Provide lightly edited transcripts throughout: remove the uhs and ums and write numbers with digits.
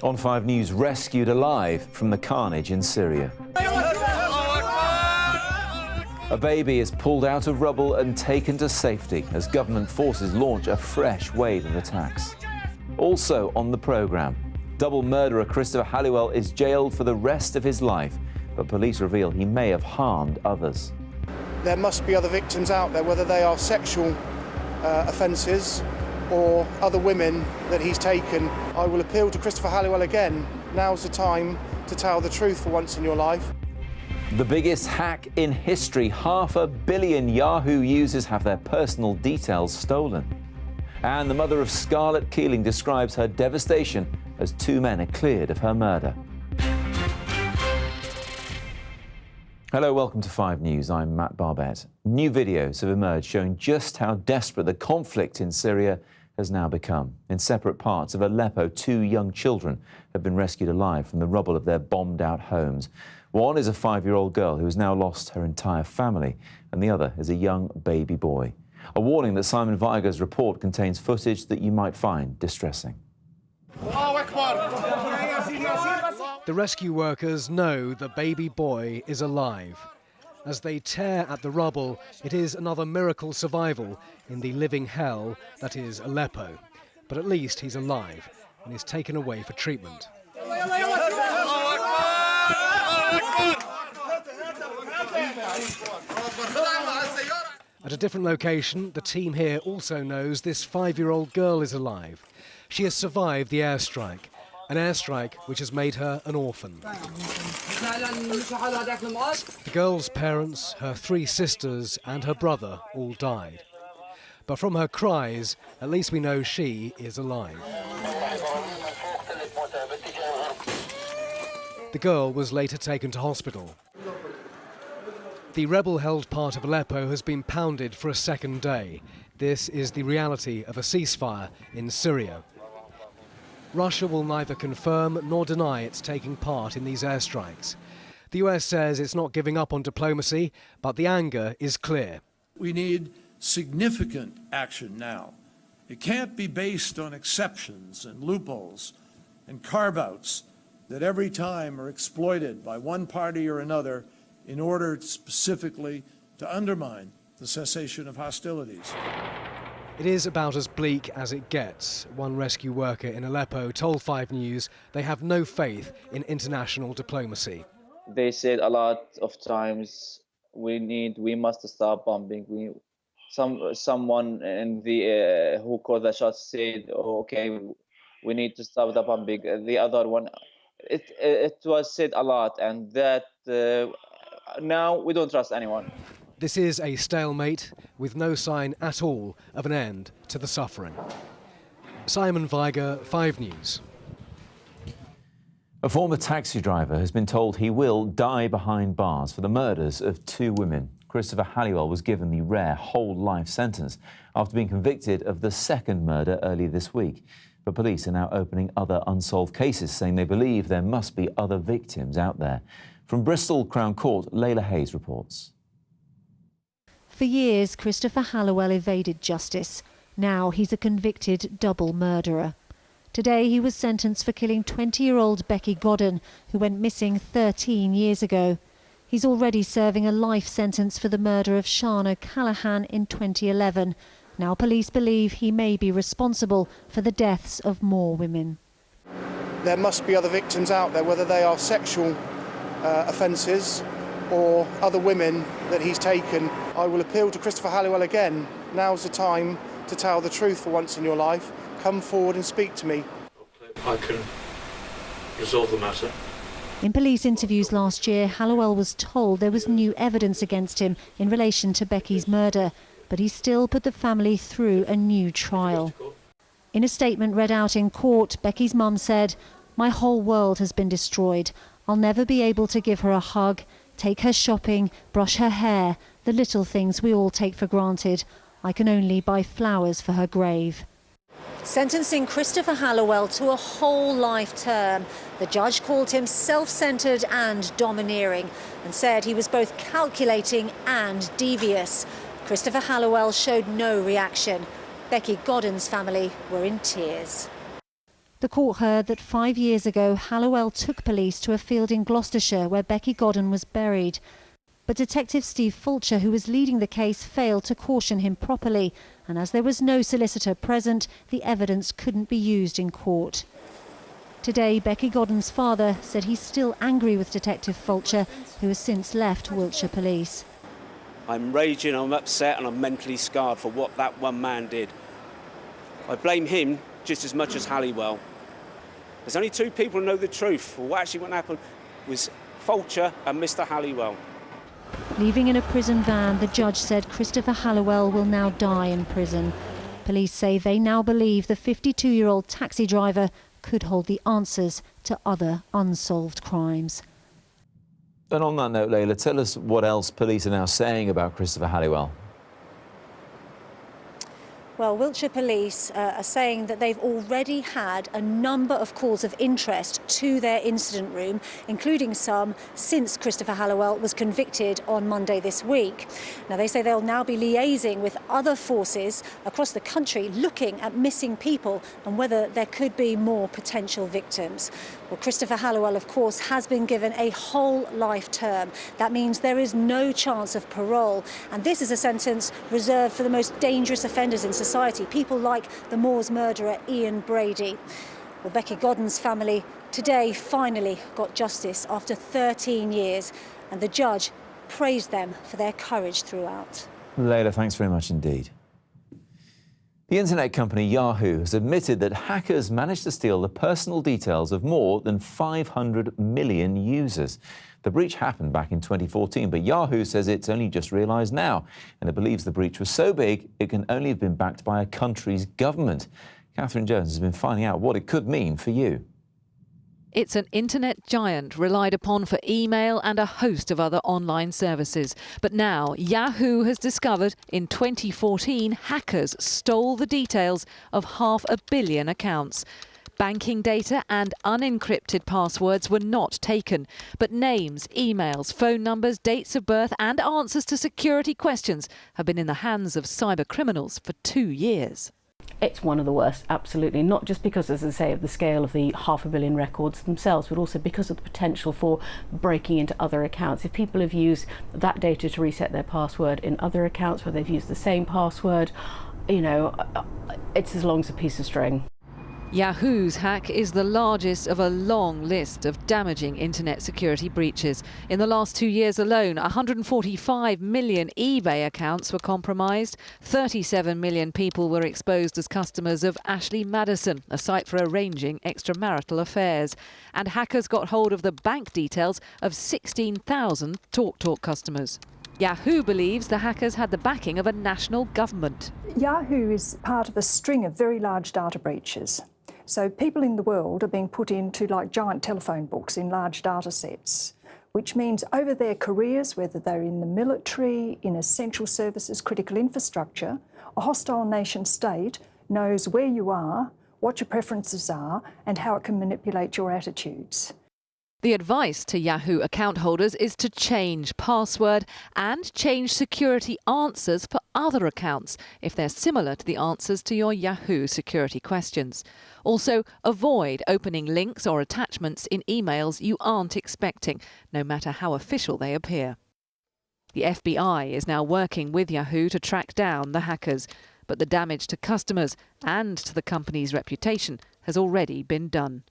On 5 News, rescued alive from the carnage in Syria. A baby is pulled out of rubble and taken to safety as government forces launch a fresh wave of attacks. Also on the programme, double murderer Christopher Halliwell is jailed for the rest of his life, but police reveal he may have harmed others. There must be other victims out there, whether they are sexual offences or other women that he's taken. I will appeal to Christopher Halliwell again. Now's the time to tell the truth for once in your life. The biggest hack in history. 500 million Yahoo users have their personal details stolen. And the mother of Scarlett Keeling describes her devastation as 2 men are cleared of her murder. Hello, welcome to 5 News. I'm Matt Barbette. New videos have emerged showing just how desperate the conflict in Syria has now become. In separate parts of Aleppo, 2 young children have been rescued alive from the rubble of their bombed-out homes. One is a 5-year-old girl who has now lost her entire family, and the other is a young baby boy. A warning that Simon Weiger's report contains footage that you might find distressing. The rescue workers know the baby boy is alive. As they tear at the rubble, it is another miracle survival in the living hell that is Aleppo. But at least he's alive and is taken away for treatment. At a different location, the team here also knows this 5-year-old girl is alive. She has survived the airstrike, an airstrike which has made her an orphan. The girl's parents, her 3 sisters and her brother all died. But from her cries, at least we know she is alive. The girl was later taken to hospital. The rebel-held part of Aleppo has been pounded for a second day. This is the reality of a ceasefire in Syria. Russia will neither confirm nor deny it's taking part in these airstrikes. The US says it's not giving up on diplomacy, but the anger is clear. We need significant action now. It can't be based on exceptions and loopholes and carve-outs that every time are exploited by one party or another in order specifically to undermine the cessation of hostilities. It is about as bleak as it gets. One rescue worker in Aleppo told 5 News they have no faith in international diplomacy. They said a lot of times, we must stop bombing. Someone in the who called the shots said, oh, okay, we need to stop the bombing. The other one, it was said a lot, and that now we don't trust anyone. This is a stalemate with no sign at all of an end to the suffering. Simon Weiger, 5 News. A former taxi driver has been told he will die behind bars for the murders of 2 women. Christopher Halliwell was given the rare whole life sentence after being convicted of the 2nd murder earlier this week. But police are now opening other unsolved cases, saying they believe there must be other victims out there. From Bristol Crown Court, Layla Hayes reports. For years, Christopher Halliwell evaded justice. Now he's a convicted double murderer. Today he was sentenced for killing 20-year-old Becky Godden, who went missing 13 years ago. He's already serving a life sentence for the murder of Shana Callahan in 2011. Now police believe he may be responsible for the deaths of more women. There must be other victims out there, whether they are sexual offences or other women that he's taken. I will appeal to Christopher Halliwell again. Now's the time to tell the truth for once in your life. Come forward and speak to me. I can resolve the matter. In police interviews last year, Halliwell was told there was new evidence against him in relation to Becky's murder, but he still put the family through a new trial. In a statement read out in court, Becky's mum said, "My whole world has been destroyed. I'll never be able to give her a hug, take her shopping, brush her hair, the little things we all take for granted. I can only buy flowers for her grave." Sentencing Christopher Halliwell to a whole life term. The judge called him self-centred and domineering and said he was both calculating and devious. Christopher Halliwell showed no reaction. Becky Godden's family were in tears. The court heard that 5 years ago, Hallowell took police to a field in Gloucestershire where Becky Godden was buried. But Detective Steve Fulcher, who was leading the case, failed to caution him properly. And as there was no solicitor present, the evidence couldn't be used in court. Today, Becky Godden's father said he's still angry with Detective Fulcher, who has since left Wiltshire Police. I'm raging, I'm upset and I'm mentally scarred for what that one man did. I blame him just as much as Halliwell. There's only two people who know the truth. Well, what actually what happened was Fulcher and Mr. Halliwell. Leaving in a prison van, the judge said Christopher Hallowell will now die in prison. Police say they now believe the 52-year-old taxi driver could hold the answers to other unsolved crimes. And on that note, Layla, tell us what else police are now saying about Christopher Halliwell. Well, Wiltshire Police are saying that they've already had a number of calls of interest to their incident room, including some since Christopher Hallowell was convicted on Monday this week. Now, they say they'll now be liaising with other forces across the country looking at missing people and whether there could be more potential victims. Well, Christopher Hallowell, of course, has been given a whole life term. That means there is no chance of parole. And this is a sentence reserved for the most dangerous offenders in society, people like the Moors murderer Ian Brady. Well, Becky Godden's family today finally got justice after 13 years, and the judge praised them for their courage throughout. Layla, thanks very much indeed. The internet company Yahoo has admitted that hackers managed to steal the personal details of more than 500 million users. The breach happened back in 2014, but Yahoo says it's only just realised now, and it believes the breach was so big it can only have been backed by a country's government. Catherine Jones has been finding out what it could mean for you. It's an internet giant relied upon for email and a host of other online services. But now Yahoo has discovered in 2014 hackers stole the details of 500 million accounts. Banking data and unencrypted passwords were not taken, but names, emails, phone numbers, dates of birth and answers to security questions have been in the hands of cyber criminals for 2 years. It's one of the worst, absolutely, not just because, as I say, of the scale of the 500 million records themselves, but also because of the potential for breaking into other accounts. If people have used that data to reset their password in other accounts where they've used the same password, you know, it's as long as a piece of string. Yahoo's hack is the largest of a long list of damaging internet security breaches. In the last 2 years alone, 145 million eBay accounts were compromised. 37 million people were exposed as customers of Ashley Madison, a site for arranging extramarital affairs. And hackers got hold of the bank details of 16,000 TalkTalk customers. Yahoo believes the hackers had the backing of a national government. Yahoo is part of a string of very large data breaches. So people in the world are being put into like giant telephone books in large data sets, which means over their careers, whether they're in the military, in essential services, critical infrastructure, a hostile nation state knows where you are, what your preferences are, and how it can manipulate your attitudes. The advice to Yahoo account holders is to change password and change security answers for other accounts if they're similar to the answers to your Yahoo security questions. Also, avoid opening links or attachments in emails you aren't expecting, no matter how official they appear. The FBI is now working with Yahoo to track down the hackers, but the damage to customers and to the company's reputation has already been done.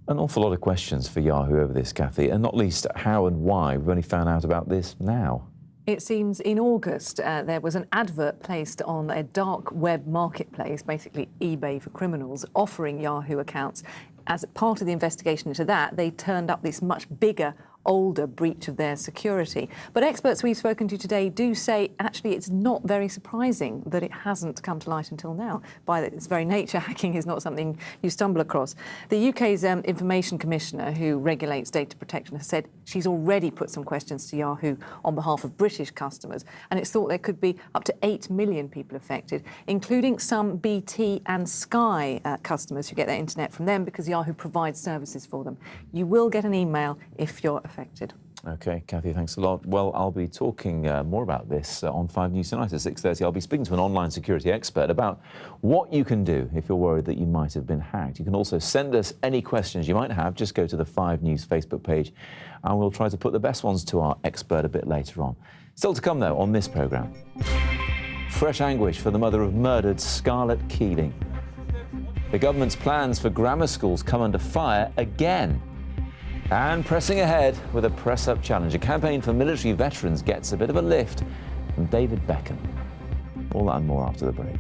An awful lot of questions for Yahoo over this, Kathy, and not least how and why. We've only found out about this now. It seems in August there was an advert placed on a dark web marketplace, basically eBay for criminals, offering Yahoo accounts. As part of the investigation into that, they turned up this much bigger, older breach of their security. But experts we've spoken to today do say actually it's not very surprising that it hasn't come to light until now. By its very nature, hacking is not something you stumble across. The UK's Information Commissioner, who regulates data protection, has said she's already put some questions to Yahoo on behalf of British customers, and it's thought there could be up to 8 million people affected, including some BT and Sky customers who get their internet from them because Yahoo provides services for them. You will get an email if you're affected. OK, Kathy, thanks a lot. Well, I'll be talking more about this on 5 News tonight at 6:30. I'll be speaking to an online security expert about what you can do if you're worried that you might have been hacked. You can also send us any questions you might have. Just go to the 5 News Facebook page and we'll try to put the best ones to our expert a bit later on. Still to come, though, on this programme. Fresh anguish for the mother of murdered Scarlett Keeling. The government's plans for grammar schools come under fire again. And pressing ahead with a press-up challenge, a campaign for military veterans gets a bit of a lift from David Beckham. All that and more after the break.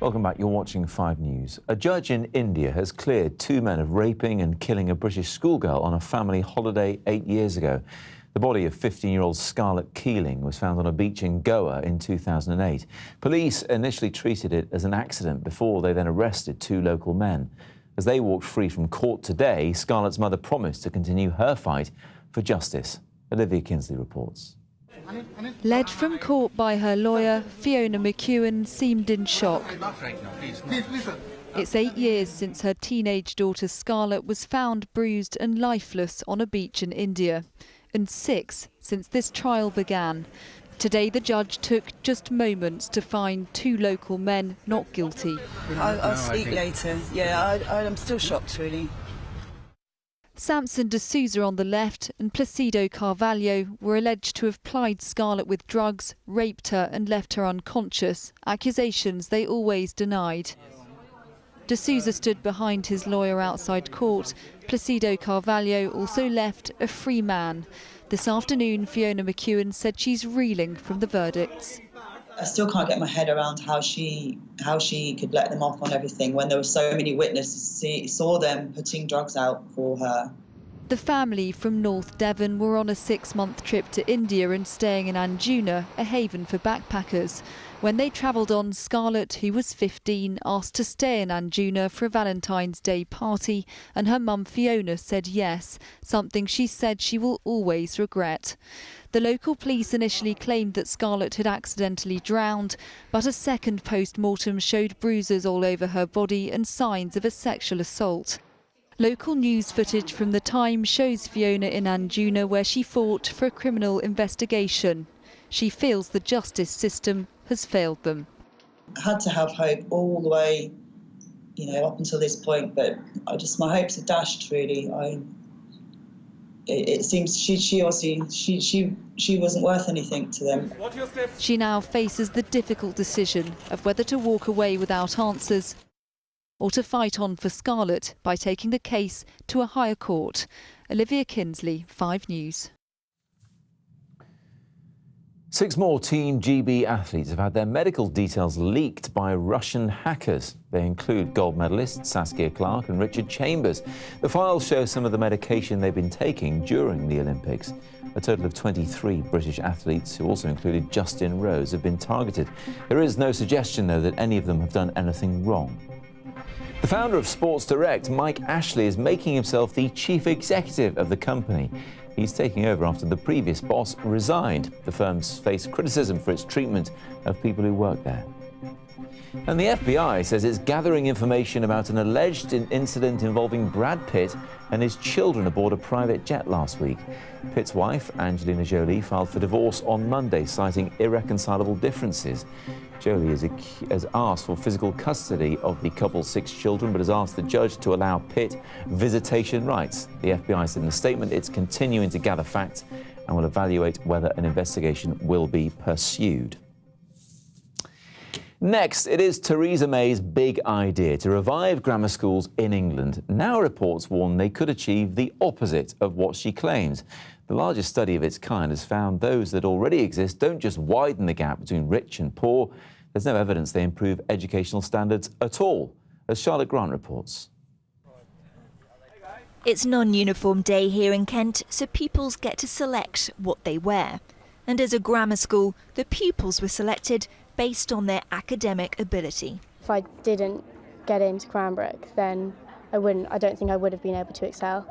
Welcome back. You're watching 5 News. A judge in India has cleared 2 men of raping and killing a British schoolgirl on a family holiday 8 years ago. The body of 15-year-old Scarlett Keeling was found on a beach in Goa in 2008. Police initially treated it as an accident before they then arrested 2 local men. As they walked free from court today, Scarlett's mother promised to continue her fight for justice. Olivia Kinsley reports. Led from court by her lawyer, Fiona McEwen seemed in shock. It's 8 years since her teenage daughter Scarlett was found bruised and lifeless on a beach in India, and 6 since this trial began. Today the judge took just moments to find 2 local men not guilty. I'll speak later. Yeah, I'm still shocked, really. Samson D'Souza on the left and Placido Carvalho were alleged to have plied Scarlett with drugs, raped her and left her unconscious, accusations they always denied. D'Souza stood behind his lawyer outside court. Placido Carvalho also left a free man. This afternoon, Fiona McEwen said she's reeling from the verdicts. I still can't get my head around how she could let them off on everything when there were so many witnesses saw them putting drugs out for her. The family from North Devon were on a 6-month trip to India and staying in Anjuna, a haven for backpackers. When they travelled on, Scarlett, who was 15, asked to stay in Anjuna for a Valentine's Day party, and her mum Fiona said yes, something she said she will always regret. The local police initially claimed that Scarlett had accidentally drowned, but a second post-mortem showed bruises all over her body and signs of a sexual assault. Local news footage from the time shows Fiona in Anjuna where she fought for a criminal investigation. She feels the justice system has failed them. I had to have hope all the way, up until this point, but my hopes are dashed, really. It seems she wasn't worth anything to them. She now faces the difficult decision of whether to walk away without answers or to fight on for Scarlett by taking the case to a higher court. Olivia Kinsley, 5 News. 6 more Team GB athletes have had their medical details leaked by Russian hackers. They include gold medalists Saskia Clark and Richard Chambers. The files show some of the medication they've been taking during the Olympics. A total of 23 British athletes, who also included Justin Rose, have been targeted. There is no suggestion, though, that any of them have done anything wrong. The founder of Sports Direct, Mike Ashley, is making himself the chief executive of the company. He's taking over after the previous boss resigned. The firm's faced criticism for its treatment of people who work there. And the FBI says it's gathering information about an alleged incident involving Brad Pitt and his children aboard a private jet last week. Pitt's wife, Angelina Jolie, filed for divorce on Monday, citing irreconcilable differences. Jolie has asked for physical custody of the couple's 6 children, but has asked the judge to allow Pitt visitation rights. The FBI said in a statement it's continuing to gather facts and will evaluate whether an investigation will be pursued. Next, it is Theresa May's big idea to revive grammar schools in England. Now reports warn they could achieve the opposite of what she claims. The largest study of its kind has found those that already exist don't just widen the gap between rich and poor. There's no evidence they improve educational standards at all, as Charlotte Grant reports. It's non-uniform day here in Kent, so pupils get to select what they wear. And as a grammar school, the pupils were selected based on their academic ability. If I didn't get into Cranbrook, then I don't think I would have been able to excel,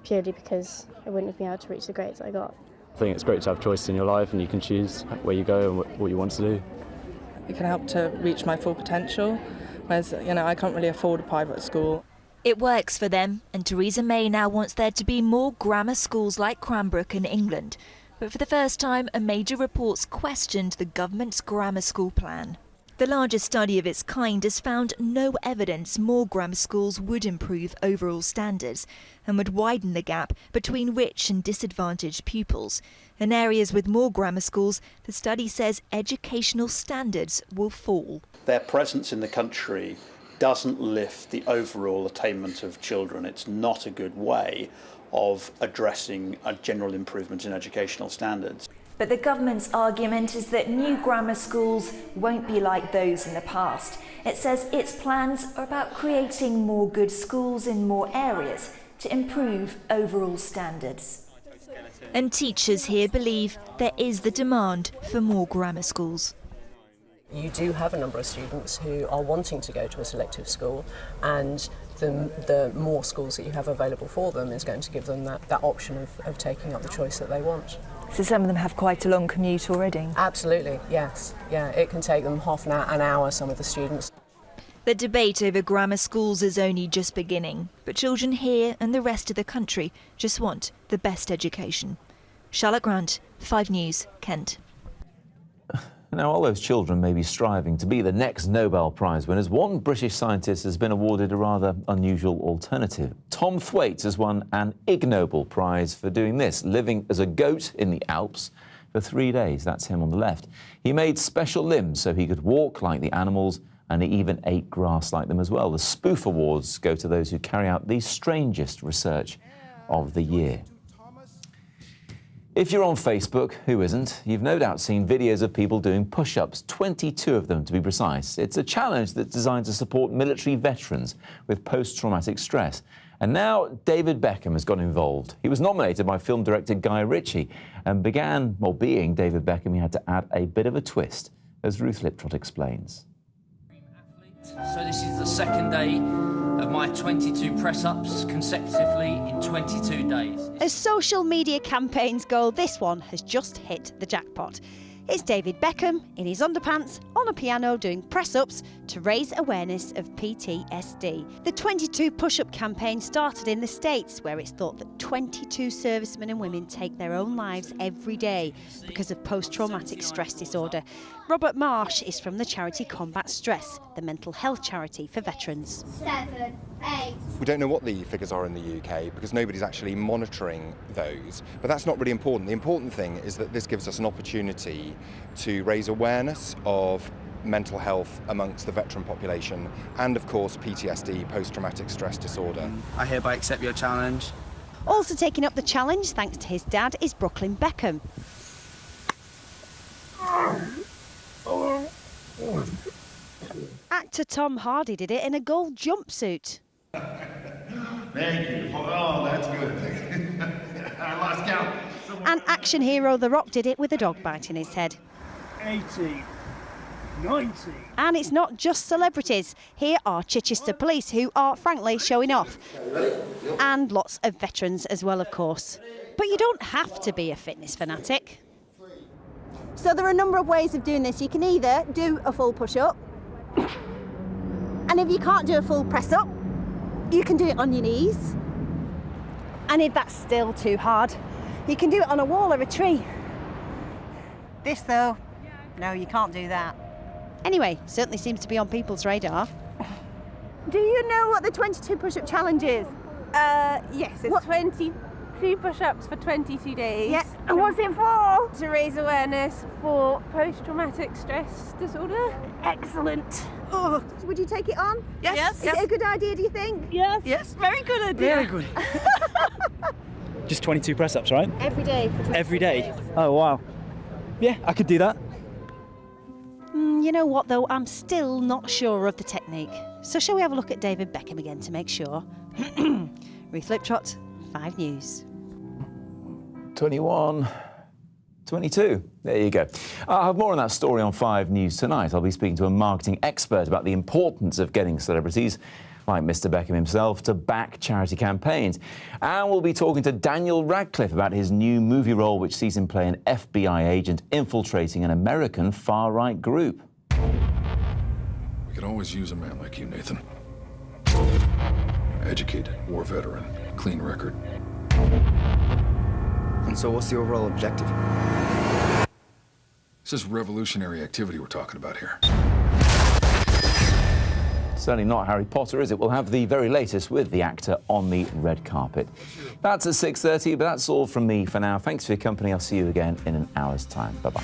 purely because I wouldn't have been able to reach the grades I got. I think it's great to have choice in your life and you can choose where you go and what you want to do. It can help to reach my full potential, whereas, I can't really afford a private school. It works for them, and Theresa May now wants there to be more grammar schools like Cranbrook in England. But for the first time, a major report's questioned the government's grammar school plan. The largest study of its kind has found no evidence more grammar schools would improve overall standards and would widen the gap between rich and disadvantaged pupils. In areas with more grammar schools, the study says educational standards will fall. Their presence in the country doesn't lift the overall attainment of children. It's not a good way of addressing a general improvement in educational standards. But the government's argument is that new grammar schools won't be like those in the past. It says its plans are about creating more good schools in more areas to improve overall standards. And teachers here believe there is the demand for more grammar schools. You do have a number of students who are wanting to go to a selective school, and the more schools that you have available for them is going to give them that option of taking up the choice that they want. So some of them have quite a long commute already? Absolutely, yes. Yeah, it can take them half an hour, some of the students. The debate over grammar schools is only just beginning, but children here and the rest of the country just want the best education. Charlotte Grant, 5 News, Kent. Now, all those children may be striving to be the next Nobel Prize winners. One British scientist has been awarded a rather unusual alternative. Tom Thwaites has won an Ig Nobel Prize for doing this, living as a goat in the Alps for 3 days. That's him on the left. He made special limbs so he could walk like the animals, and he even ate grass like them as well. The Spoof Awards go to those who carry out the strangest research of the year. If you're on Facebook, who isn't, you've no doubt seen videos of people doing push-ups, 22 of them to be precise. It's a challenge that's designed to support military veterans with post-traumatic stress. And now David Beckham has got involved. He was nominated by film director Guy Ritchie and being David Beckham, he had to add a bit of a twist, as Ruth Liptrot explains. So this is the second day of my 22 press-ups consecutively in 22 days. As social media campaigns go, this one has just hit the jackpot. It's David Beckham in his underpants on a piano doing press-ups to raise awareness of PTSD. The 22 push-up campaign started in the States, where it's thought that 22 servicemen and women take their own lives every day because of post-traumatic stress disorder. Robert Marsh is from the charity Combat Stress, the mental health charity for veterans. 7, 8. We don't know what the figures are in the UK because nobody's actually monitoring those, but that's not really important. The important thing is that this gives us an opportunity to raise awareness of mental health amongst the veteran population and, of course, PTSD, post-traumatic stress disorder. I hereby accept your challenge. Also taking up the challenge, thanks to his dad, is Brooklyn Beckham. Actor Tom Hardy did it in a gold jumpsuit. Thank you. Oh, that's good. I lost count. And action hero The Rock did it with a dog bite in his head. 80, 90. And it's not just celebrities. Here are Chichester Police, who are frankly showing off. And lots of veterans as well, of course. But you don't have to be a fitness fanatic. So there are a number of ways of doing this. You can either do a full push-up, and if you can't do a full press-up, you can do it on your knees. And if that's still too hard, you can do it on a wall or a tree. This, though, no, you can't do that. Anyway, certainly seems to be on people's radar. Do you know what the 22 push-up challenge is? Yes, it's 22 push-ups for 22 days. Yeah, and what's it for? To raise awareness for post-traumatic stress disorder. Excellent. Oh, would you take it on? Yes. Is it a good idea, do you think? Yes. Yes. Very good idea. Very good. Just 22 press-ups, right? Every day. For 22 Every day? days. Oh, wow. Yeah, I could do that. You know what, though? I'm still not sure of the technique. So shall we have a look at David Beckham again to make sure? Ruth Liptrot, 5 News. 21, 22. There you go. I'll have more on that story on 5 News tonight. I'll be speaking to a marketing expert about the importance of getting celebrities like Mr. Beckham himself, to back charity campaigns. And we'll be talking to Daniel Radcliffe about his new movie role, which sees him play an FBI agent infiltrating an American far-right group. We could always use a man like you, Nathan. Educated, war veteran, clean record. And so what's the overall objective? This is revolutionary activity we're talking about here. Certainly not Harry Potter, is it? We'll have the very latest with the actor on the red carpet. That's at 6:30, but that's all from me for now. Thanks for your company. I'll see you again in an hour's time. Bye-bye.